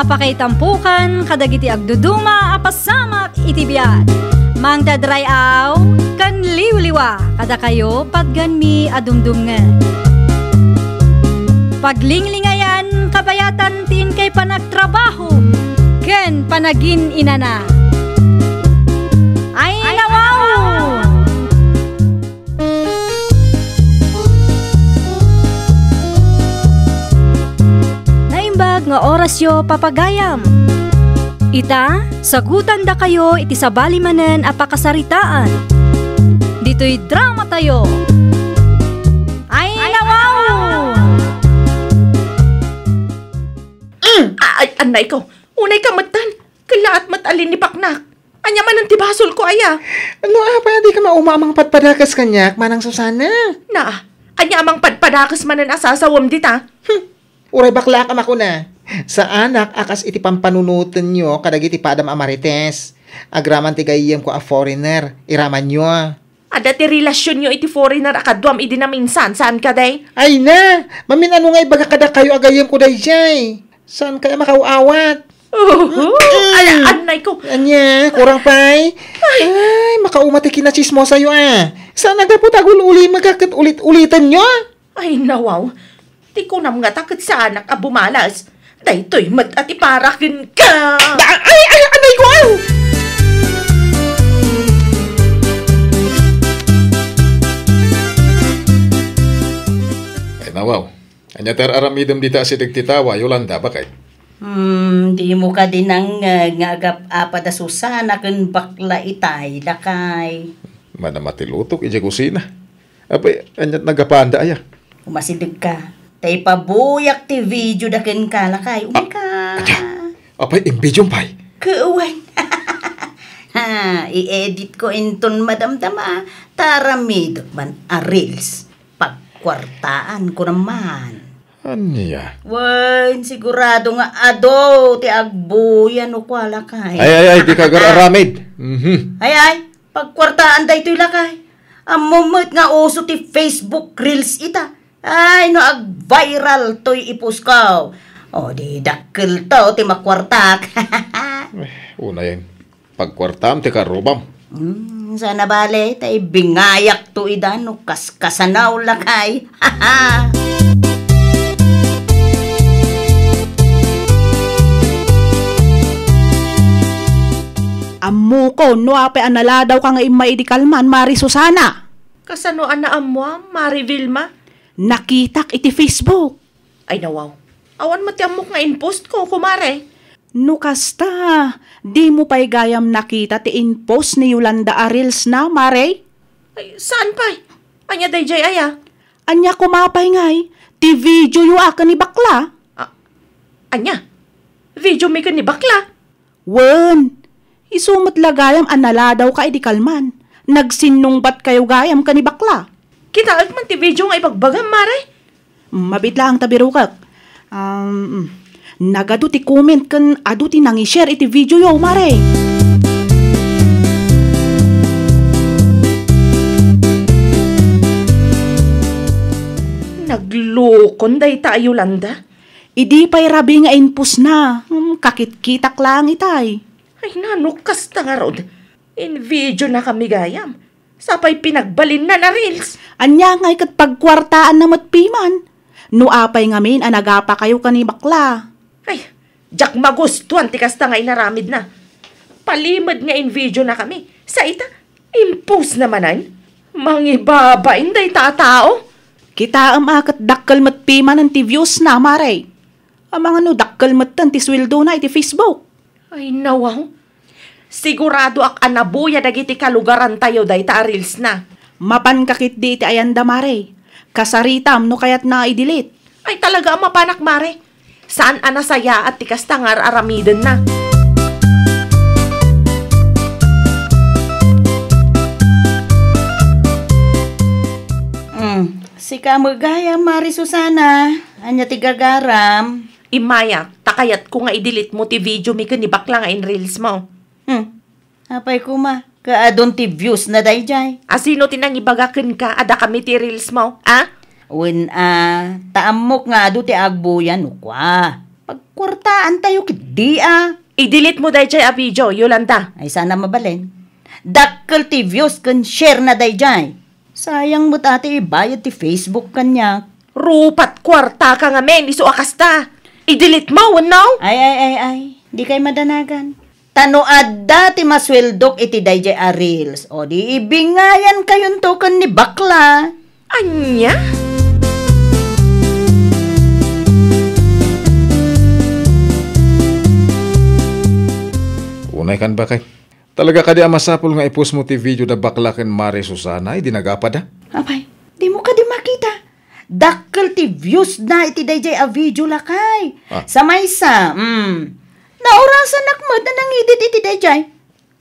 apakaitampukan kadagiti agduduma apasamak itibiyat. Mang dadrayaw kan liwliwa kada kayo patganmi adumdumngan. Paglinglingayan kabayatan tin kay panagtrabaho ken panagin inana. Ay nawaw! Naimbag nga oras yo papagayam. Ita, sagutan da kayo iti sabali manen apakasaritaan. Dito'y drama tayo. Ay nawaw! Ay, anay ko. Unay ka matan. Kalaat matalin ni Paknak. Anya man ang tibasol ko, aya. Ano pa, di ka maumamang patpadakas kanyak, manang Susana. Na, anya amang padpadakas man ang asasawam dita. Uray bakla ka ako na. Sa anak, akas iti pampanunutan nyo, kadagiti padam amarites. Agraman ti gayem ko a foreigner, iraman nyo. Ada ti relasyon nyo iti foreigner akadwam idi na minsan. Saan ka, day? Ay na, mamin ano nga ibaga kada kayo agayem ko day jay. Saan kaya makauawat? Anay ko. Anya, kurang pay. Ay, makaumati kinachismo sa'yo Saan nagaputagul uli magkakat ulit-ulitan nyo? Ay, nawaw. Di ko na mga takot sa anak a bumalas. Daytoy mat at iparakin ka. Ay, anay ko Ay, nawaw. Anya ter aramidem dita si Titawa, Yolanda, bakay? Di mo ka din ang ngagap apada Susana kung bakla itay, lakay. Manamatilutok, ija kusina. Apay, anyat nagapanda aya. Umasidig ka. Tay pabuyak ti video da ken ka, lakay. Umika. Apay, imbidyong pay. Kuwan. I-edit ko inton madamdama. Taramid man a reels. Pagkwartaan ko naman. Anya? Wan, sigurado nga ado, ti agbuyan o kwa lakay. Ay, di ka aramid. Ay, pagkwartaan da ito'y lakay. Amumot nga uso ti Facebook Reels ita. Ay, no ag-viral to'y ipuskaw. O, di dakil to, ti makwartak. Una yan. Pagkwartam, ti karubam. Sana bale, tay bingayak to idan, no kaskasanaw lakay. Ammo ko, no ape anala daw ka nga imaidikal man, Mari Susana. Kasano ana amwa, Mari Vilma? Nakitak iti Facebook. Ay nawaw. Awan mati amok nga in-post ko, kumare. No kasta, di mo pa'y gayam nakita ti in-post ni Yolanda Arils na, Mare? Ay, saan pa? Anya day jay aya? Anya kumapay ngay, ti video yu akan ni bakla. Anya? Video may ka ni bakla? Wen, isumot lagayam anala daw ka idikalman. Nagsinungbat kayo gayam ka ni bakla. Kitaag man ti video nga ipagbagam, Mare? Mabit lang tabirukak. Nagado ti comment kan ado ti nangi-share iti video yo, Mare. Naglukon day ta, Yolanda? Idi pa'y rabi nga inpus na. Kakit-kitak lang itay. Ay nanukas ta nga rod. In video na kami gayam. Sapay pinagbalin na reels. Anya nga ikat pagkwartaan na matpiman. No apay ngamin anagapa kayo kani bakla. Ay, jak magustuhan ti kasta nga inaramid na. Palimad nga in video na kami. Sa ita, impose namanan. Mangibabain day tatao. Kita akat dakkel matpiman ang ti views na, Mare. Amang ano dakkel matan ti sweldo na iti Facebook. Ay nawaw. Sigurado ak anabuya dagiti kalugaran tayo day ta reels na. Mapan kakit di iti ayanda, Mare. Kasaritam no kayat na i-delete. Ay talaga ang mapanak, Mare. Saan anasaya at tikas tangar aramiden na. Sika magaya, Mari Susana. Anya ti gagaram. Imaya, takayat ko nga i-delete mo ti video mi ka ni bakla nga in reels mo. Apay kuma. Kaadon ti views na dayjay. Asino tinang ibagaken ka, ada kami ti reels mo, ha? Taamok nga ado ti agbuyan ukwa. Pagkwartaan tayo kidi I-delete mo dayjay a video, Yolanda. Ay sana mabalin. Dakkel ti views kan share na dayjay. Sayang mo ati ibayad ti Facebook kanya. Rupat kwarta ka nga men, iso akasta. I-delete mo, no? Ay. Di kay madanagan. Tano adda ti masweldok iti dayjay a reels. O di ibingayan kayon to kan ni bakla. Anya? Unay kan bakay. Talaga ka di amasapol nga ipos mo ti video da bakla ken Mare Susana, ay dinagapad da. Apay, di mo ka di makita. Dakkel ti views na iti dayjay a video lakay. Sa maysa, naurasan nakmad na nangidit iti dayjay.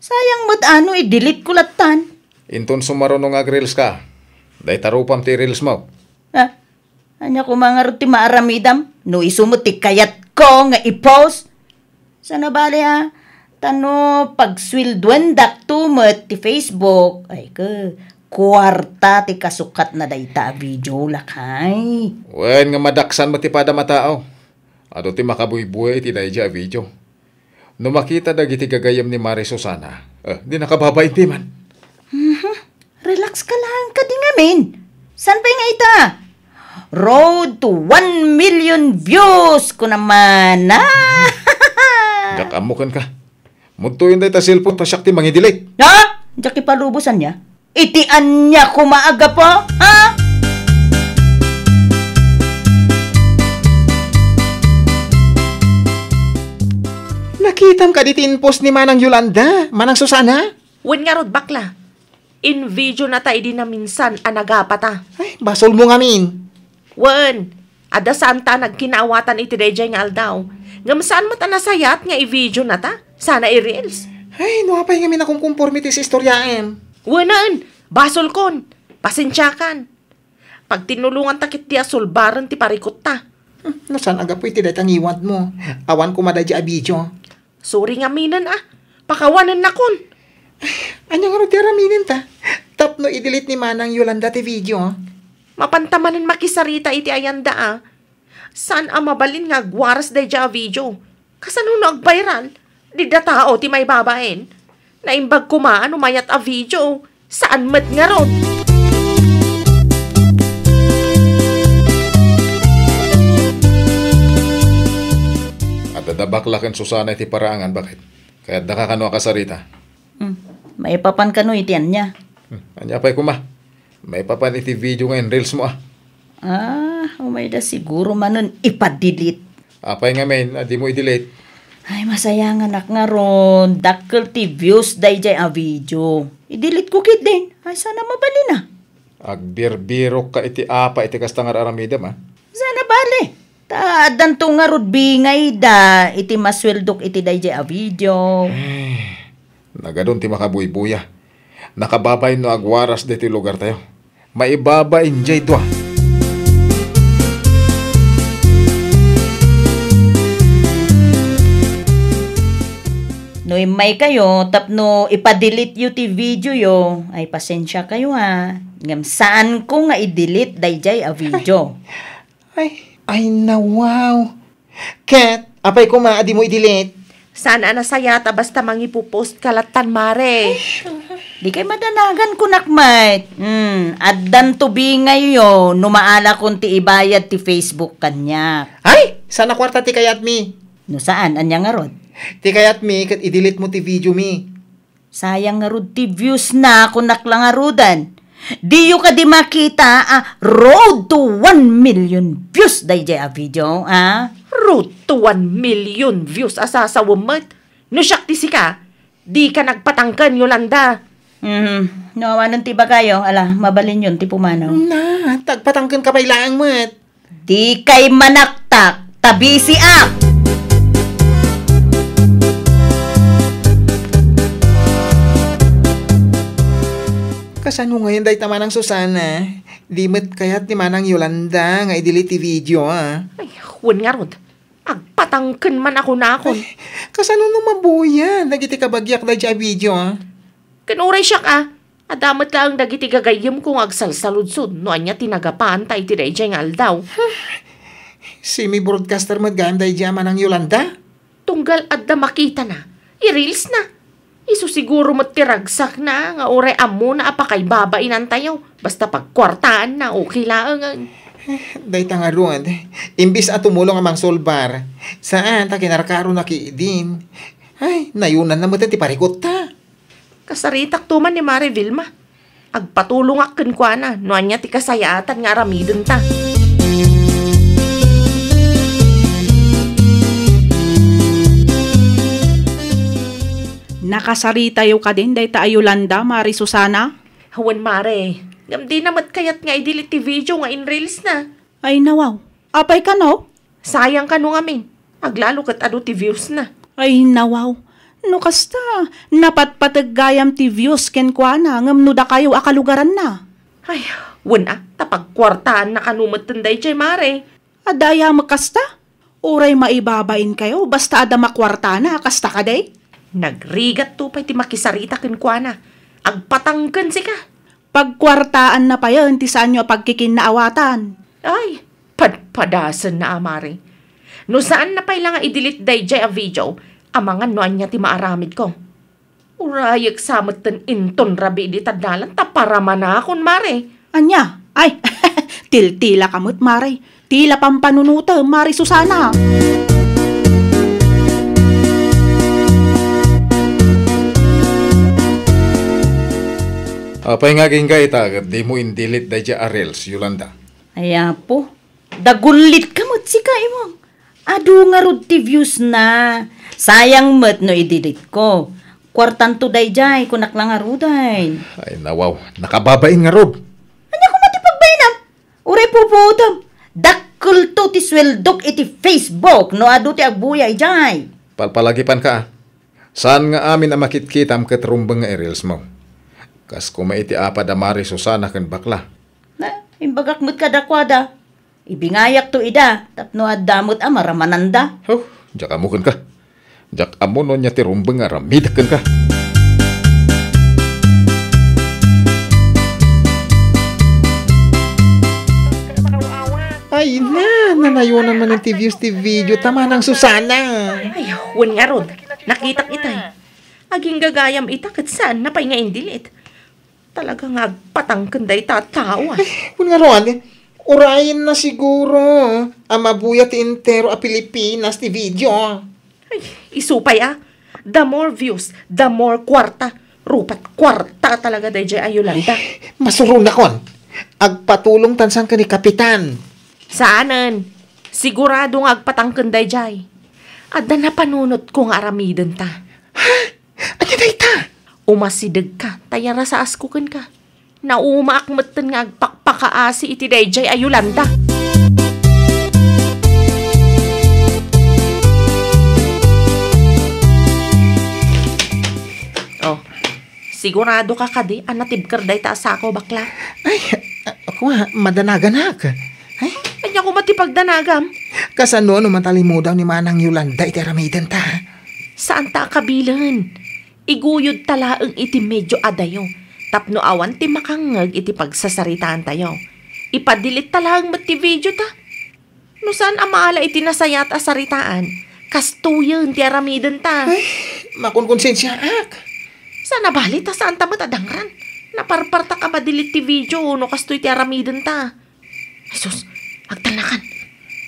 Sayang mo't i-delete ko latan. Inton sumaro no nga reels ka. Day tarupam ti reels mo. Anya ko mga ruti maaramidam, no isumot ti kayat ko nga i-post. Sana bali tano pagswildwen dak tumot ti Facebook, ay kwarta ti kasukat na dayta video lakay. Wen nga madaksan mo ti pada matao. Ado ti makabuy-buy ti dayja video. No makita dagiti gagayam ni Mare Susana, di nakababay ti man. Relax ka lang, kadingamin. San pa nga ita? Road to 1 million views ko naman, Jakamukan ka. Mudtuin day ta cellphone ta siyak ti mangidelete. Jaki palubusan niya? Itian niya kumaaga po, Nakitam ka di tinpost ni Manang Yolanda, Manang Susana. Wen nga rod bakla. In video na tayo din na minsan anagapata. Ay, basol mo nga min. Wen, ada saan ta nagkinawatan iti dayjay nga aldaw. Ngam saan mo ta nasayat nga i-video na ta? Sana i-reels. Ay, nuapay nga min akong conformity sa istoryaen. Wenan, basol kon. Pasensyakan. Pag tinulungan takit ti asulbaran ti parikot ta. Nasan aga po iti datang iwad mo. Awan ko madadya a video. Sorry nga minan Pakawanan na kon. Anya nga ro ti araminin ta. Tapno i-delete ni Manang Yolanda ti video. Mapantamanan makisarita iti ayanda Saan mabalin nga gwaras dayja a video? Kasano no ag-viral? Di da tao ti may babaen. Naimbag kumaan umayat a video. Saan mat nga ron? At dadabakla ken Susana iti paraangan, bakit? Kaya nakakano kasarita. May papan ka no itian niya. Anya pa'y kuma. May papan iti video ngayon, reels mo Umay da siguro manon ipadelete. Apay nga men, di mo i-delete. Ay, masayang anak nga ron. Dakkel ti views dayjay a video. I-delete ko kit din. Ay, sana mabalin na. Agbirbirok ka iti apa iti kastangar aramidam Sana bali. Taadan to nga rod bingay da. Iti masweldok iti dayjay a video. Nagadon ti makabuy-buya. Nakababay no agwaras diti lugar tayo. Maibaba injay to No imay kayo, tapno ipadelete yu ti video yo, ay pasensya kayo Ngam saan ko nga i-delete dayjay a video. Ay na wow. Kat, apay ko adi mo i-delete. Sana nasayata basta mangipupost kalatan Mare. Di kay madanagan ko nakmait. Addan to bingay yo, numaala kon ti ibayad ti Facebook kanya. Ay, sana kwarta ti kayat mi. No saan, anya nga rod? Ti kayat mi, kat i-delete mo ti video mi. Sayang nga rod ti views na kung naklangarudan. Di yu ka di makita, road to 1 million views dayjay a video, Road to 1 million views asasawamot. No siyak ti sika, di ka nagpatangkan Yolanda. No, awanan ti ba kayo? Ala, mabalin yun ti pumanaw. Na, tagpatangkan ka pa'y laang mat. Di kay manaktak, tabi si up! Kasano ngayon day tamanang Susana? Di mat kayat ni Manang Yolanda nga i-delete ti video Ay, huwag nga rod. Agpatangkan man ako na akon. Kasano no mabuyan? Nagiti kabagyak day dya video Kanuray siya Adamat lang dagiti gagayim kong agsalsaludsod no anya tinagapaan tayo ti dayjay nga aldaw. Semi-broadcaster mo't gayam day jaman ng Yolanda. Tunggal adda makita na. I-reels na. Isu siguro matiragsak na nga oray amo na apakay babain tayo. Basta pagkwartaan na okay lang. Day tanga ruan. Imbis at tumulong amang solbar. Saan ta kinarkaro na kiidin. Ay, nayunan na mo ti parikot ta. Kasaritak tuman ni Mare Vilma. Agpatulong akin kwa na. Noan niya ti kasayatan nga aramidon ta. Nakasarita yo ka din, day ta Yolanda, Mari Susana. Hawan Mare. Gamdi namat kayat nga i-delete ti video nga in reels na. Ay nawaw, apay ka no? Sayang ka nung amin. Aglalo kat ado ti views na. Ay nawaw, no kasta, napatpataggayam ti views ken kwa na, ngam da kayo akalugaran na. Ay, wana, tapagkwartaan na kanumat tanday chay Mare. Adaya makasta, uray maibabain kayo, basta ada makwarta na, kasta ka day. Nagrigat to pa'y ti makisarita ken kwa na. Agpatangken si ka. Pagkwartaan na pa yun, ti saan nyo pagkikinaawatan. Ay, padpadasan na Mare. No saan na pa'y lang i-delete day jay a video, amangan noan niya ti maaramid ko. Urayag samot ten inton rabi di tadalan, taparama na akon Mare. Anya, ay, tiltila kamot, Mari. Tila pampanunuta, Mari Susana. Apay nga ging kay tagad, di mo indilit da dya arels, Yolanda. Aya po, dagulit ka mo't si kaimong. Adu nga rod ti views na. Sayang mo't no i-delete ko. Kwartan to day jay, kunak lang nga ruday. Ay nawaw, nakababain nga rod. Anya ko matipagbainam? Uray puputam. Dakkel to ti sweldok iti Facebook, no adu ti agbuyay jay. Palpalagipan ka. Saan nga amin ang makitkitam katrumbang nga arels mo? Kas kumaiti apa da Mari Susana ken bakla. Na, imbagak mo't kadakwada. Ibingayak to ida, tapno at damot amaramananda. Oh, jak amukan ka. Jak amo no nya ti rumbeng nga ramidaken ka. Ay na, nanayunan man ng TVs ti video. Tama ng Susana. Ay, wan nga rod. Nakitak itay. Aging gagayam ita kat saan na pa'y nga indilit. Talaga nga agpatangken day tatawa. Kung nga roan, urayin na siguro. Ang mabuya ti intero a Pilipinas ti video. Ay, isupay The more views, the more kwarta. Rupat kwarta talaga day jay a Yolanda. Masurun na kon. Agpatulong tansan ka ni Kapitan. Saanan? Sigurado nga agpatangken day jay. Adda na panunot kong aramiden ta. Anya na ita? Umasidag ka, tayara sa askukan ka. Naumaakmatan nga agpakpakaasi iti dayjay a Yolanda. Oh, sigurado ka kadi, anatibkar day ta asako bakla. Ay, ako nga, madanaganag. Ay, Anya ko matipagdanagam. kasano no matalimo daw ni Manang Yolanda iti aramidan ta. Saan ta kabilan? Iguyod talaang iti medyo adayo. Tapno awan ti makangag iti pagsasaritaan tayo. Ipadilit talaang mati video ta. No saan amaala iti nasayat a saritaan? Kastuyon ti aramidan ta. Ay, makunkonsensya ak. Sana bali ta saan ta matadangran? Naparparta ka madilit ti video no kastoy ti aramidan ta. Ay sus, agtalakan.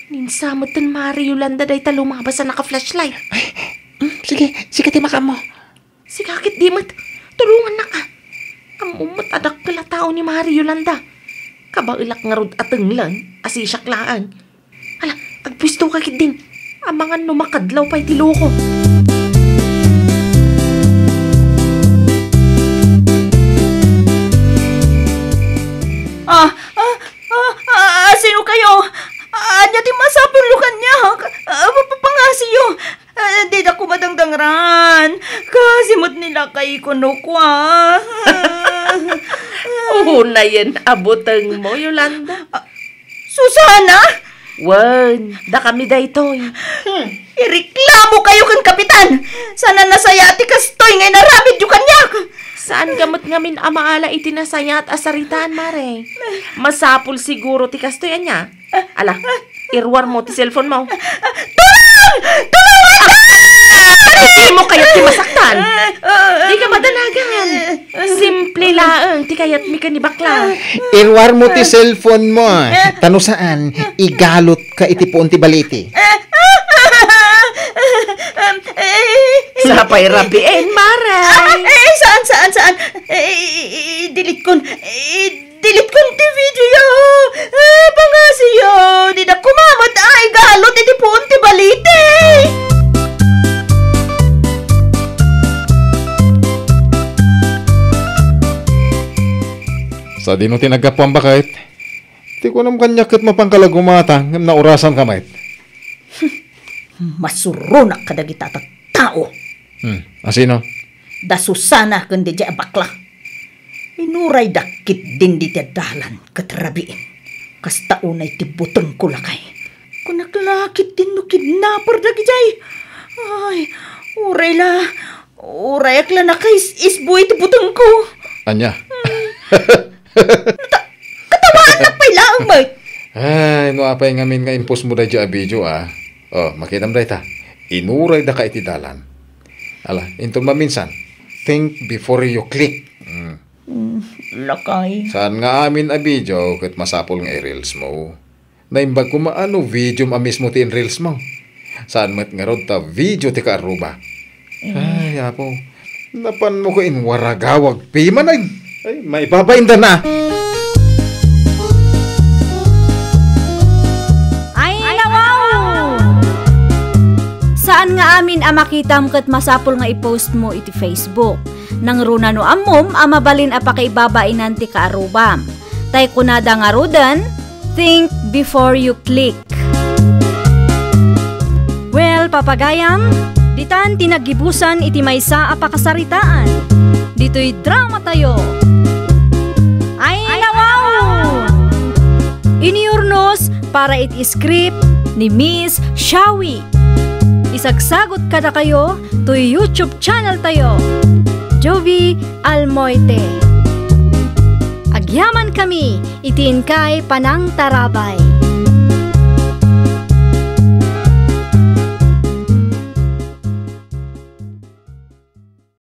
Ninsamatan Mari Yolanda day ta lumabas sa naka-flashlight. Sige, sige ti makam mo. Si kakit di mat, tulungan na ka. Amumat adak kala tao ni Mari Yolanda. Kabailak nga rod atenglan, asisaklaan. Hala, agpwisto kakit din. Amangan numakadlaw pa'y tiloko. Sino kayo? Anya ti masapulukan niya. Pangasiyo. Di na kumadangdangran. Kasimot nila kay kunukwa. Na yan, abotang mo, Yolanda. Susana? Wan, da kami daytoy. Ireklamo kayo kan kapitan. Sana nasayati kastoy ngay narabid yung kanyak. Saan gamot ngamin amaala itinasayat asaritaan, Mare? Masapul siguro ti kastoyan niya. Ala, Irwar mo ti cellphone mo. Hindi mo kayat ti masaktan. Di ka madalagan. Simple laang ti kayat mi ka ni bakla. Irwar mo ti cellphone mo. Tano saan, igalot ka iti puon ti baliti. Sapay rapiin, Maray. Saan? Delete kon ti video. Pangasiyo. Di na kumamad ay galot iti puon ti balite. Sa di no tinagkapuan ba kahit? Di ko naman kanyakit mapangkalagumata ngam na orasan kamait. Masurunak kadagita tao. Asino? Da Susana kundi di bakla. Inuray dakit din di dalan katrabiin. Kasta unay tibutong ko lakay. Kunaklakit din no kidnapper dagi jay. Ay, uray akla na kay isbuy tibutong ko. Anya? Katawaan na pala ang mate. Ay, no apay ngamin nga impos mo da dya video Oh, makita mo ta. Inuray da ka iti dalan. Ala, into maminsan. Think before you click. Lakay. Saan nga amin a video kat masapol nga i-reels mo. Naimbag ko maano video amis mo ti in-reels mo. Saan mat nga rod ta video ti kaaruba. Ay, apo. Napan mo ko inwaragawag piman ay maibabainda na. Saan nga amin makitam kat masapol nga i-post mo iti Facebook. Nang runa no amom, mabalin pakaibabain nanti kaarubam. Tay kunada nga rudan, think before you click. Well, papagayam, ditan tinagibusan iti maysa pakasaritaan. Dito'y drama tayo. Ay, nawaw! Iniurnos para iti script ni Miss Shawi. Isagsagot kada kayo to YouTube channel tayo, Jovi Almoite. Agyaman kami, itiin kay Panang Tarabay.